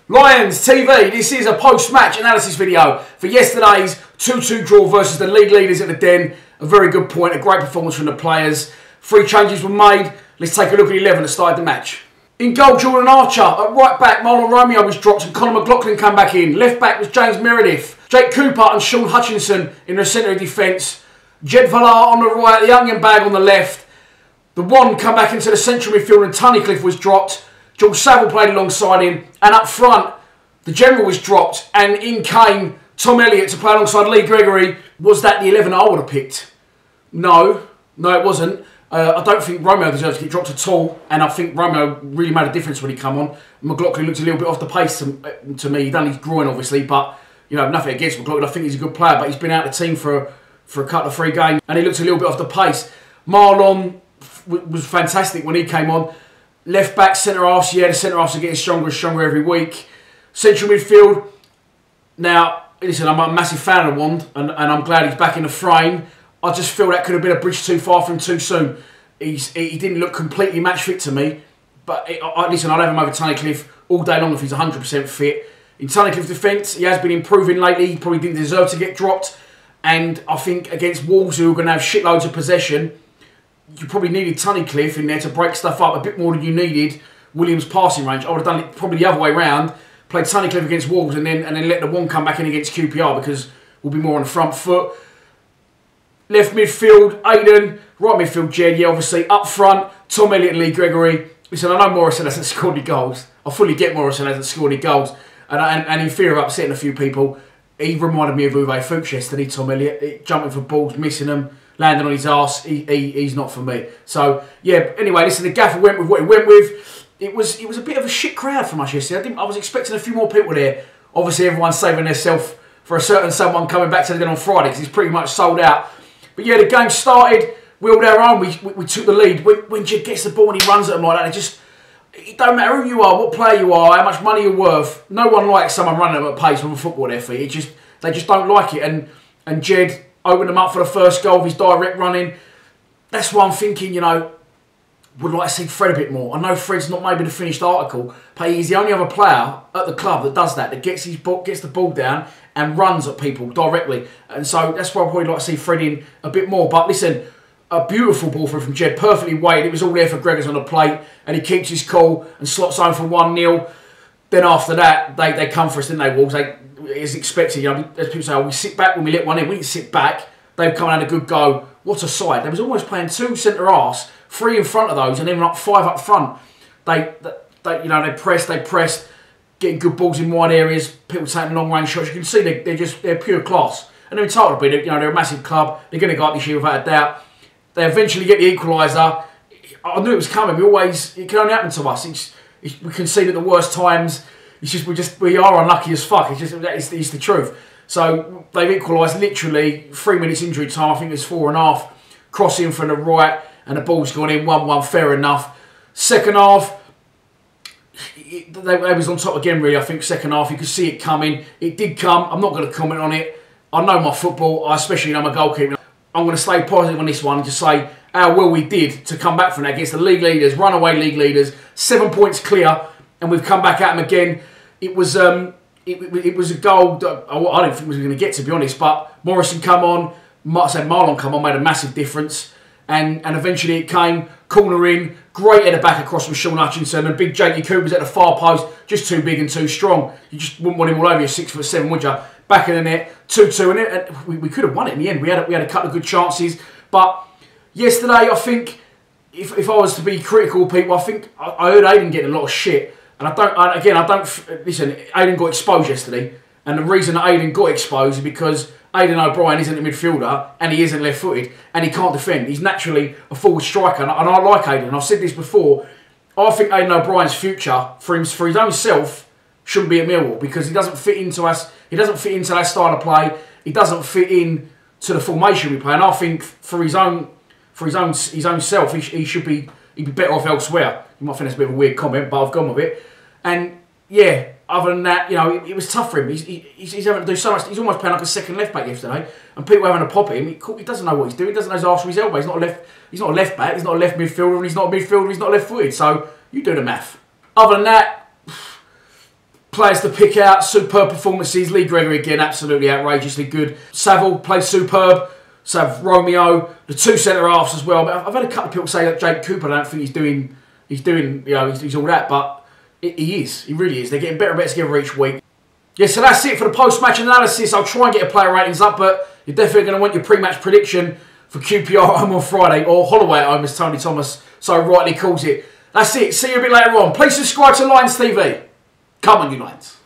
Lions TV, this is a post-match analysis video for yesterday's 2-2 draw versus the league leaders at the Den. A very good point, a great performance from the players. 3 changes were made. Let's take a look at 11 that started the match. In goal, Jordan Archer. At right back, Marlon Romeo was dropped and Conor McLaughlin came back in. Left back was James Meredith. Jake Cooper and Sean Hutchinson in the centre of defence. Jed Valar on the right, the onion bag on the left. The one come back into the central midfield and Tunnicliffe was dropped. George Saville played alongside him, and up front, the general was dropped, and in came Tom Elliott to play alongside Lee Gregory. Was that the 11 I would have picked? No, it wasn't. I don't think Romeo deserves to get dropped at all, and I think Romeo really made a difference when he came on. McLaughlin looked a little bit off the pace to me. He done his groin, obviously, but you know, nothing against McLaughlin. I think he's a good player, but he's been out of the team for a couple of 3 games, and he looked a little bit off the pace. Marlon was fantastic when he came on. Left back, centre halves, yeah, the centre halves are getting stronger and stronger every week. Central midfield. Now, listen, I'm a massive fan of Wand, and I'm glad he's back in the frame. I just feel that could have been a bridge too far from too soon. He didn't look completely match fit to me. But listen, I'd have him over Tunnicliffe all day long if he's 100% fit. In Tunnicliffe's defence, he has been improving lately. He probably didn't deserve to get dropped. And I think against Wolves, who are going to have shitloads of possession, you probably needed Tunnicliffe in there to break stuff up a bit more than you needed Williams' passing range. I would have done it probably the other way round. Played Tunnicliffe against Wolves and then let the one come back in against QPR because we'll be more on the front foot. Left midfield, Aiden. Right midfield, Jed. Yeah, obviously. Up front, Tom Elliott and Lee Gregory. Listen, I know Morrison hasn't scored any goals. I fully get Morrison hasn't scored any goals. And in fear of upsetting a few people, he reminded me of Uwe Fuchs yesterday, Tom Elliott. Jumping for balls, missing them, landing on his arse. He's not for me. So, yeah, anyway, listen, the gaffer went with what he went with. It was a bit of a shit crowd from us yesterday. I was expecting a few more people there. Obviously, everyone's saving themselves for a certain someone coming back to the Den on Friday because it's pretty much sold out. But yeah, the game started. We held our own. We took the lead. When Jed gets the ball and he runs at them like that, it don't matter who you are, what player you are, how much money you're worth. No one likes someone running them at pace with a football at their feet. They just don't like it. And Jed opened them up for the first goal of his direct running. That's why I'm thinking, you know, would like to see Fred a bit more. I know Fred's not maybe the finished article, but he's the only other player at the club that does that gets the ball down and runs at people directly. And so that's why I'd probably like to see Fred in a bit more. But listen, a beautiful ball from Jed, perfectly weighted. It was all there for Gregors on the plate, and he keeps his cool and slots home for 1-0. Then after that, they come for us, didn't they, Wolves? As expected, you know, as people say, we sit back when we let one in. We didn't sit back. They've come and had a good go. What a sight. They was almost playing 2 centre-halves, 3 in front of those, and then up 5 up front. They pressed, getting good balls in wide areas, people taking long-range shots. You can see they're pure class. And they're entitled to be, you know, they're a massive club. They're going to go up this year without a doubt. They eventually get the equaliser. I knew it was coming. It can only happen to us. We concede at the worst times. We are unlucky as fuck. It's the truth. So they've equalised literally 3 minutes injury time. I think it's 4.5. Crossing from the right, and the ball's gone in 1-1. Fair enough. Second half, they was on top again. Really, I think second half you could see it coming. It did come. I'm not going to comment on it. I know my football. I especially know my goalkeeping. I'm going to stay positive on this one and just say how well we did to come back from that against the league leaders, runaway league leaders, 7 points clear, and we've come back at them again. It was a goal that I didn't think we were going to get, to be honest. But Morrison come on, Marlon come on, made a massive difference, and eventually it came. Corner in, great header back across from Sean Hutchinson, and big Jakey Cooper's at the far post, just too big and too strong. You just wouldn't want him all over you, 6'7", would you? Back in the net, 2-2 in it, and we could have won it in the end. We had a couple of good chances, but yesterday I think if I was to be critical of people, I think I heard Aiden getting a lot of shit. And listen, Aiden got exposed yesterday. And the reason that Aiden got exposed is because Aidan O'Brien isn't a midfielder and he isn't left-footed and he can't defend. He's naturally a forward striker. And I like Aiden. And I've said this before. I think Aidan O'Brien's future, for his own self, shouldn't be at Millwall because he doesn't fit into us. He doesn't fit into that style of play. He doesn't fit in to the formation we play. And I think for his own self, he'd be better off elsewhere. You might think that's a bit of a weird comment, but I've gone with it. And yeah, other than that, you know, it was tough for him. He's having to do so much. He's almost playing like a second left back yesterday, and people having a pop at him. He doesn't know what he's doing. He doesn't know his arse from his elbow. He's not a left back. He's not a left midfielder, and he's not a midfielder. He's not left-footed. So you do the math. Other than that, Players to pick out, superb performances. Lee Gregory again, absolutely outrageously good. Saville plays superb. So Romeo, the 2 centre-halves as well. But I've had a couple of people say that Jake Cooper, I don't think he's doing, he's all that. But he is, he really is. They're getting better and better together each week. Yeah, so that's it for the post-match analysis. I'll try and get a player ratings up, but you're definitely going to want your pre-match prediction for QPR at home on Friday, or Holloway at home, as Tony Thomas so rightly calls it. That's it. See you a bit later on. Please subscribe to Lions TV. Come on, you Lions.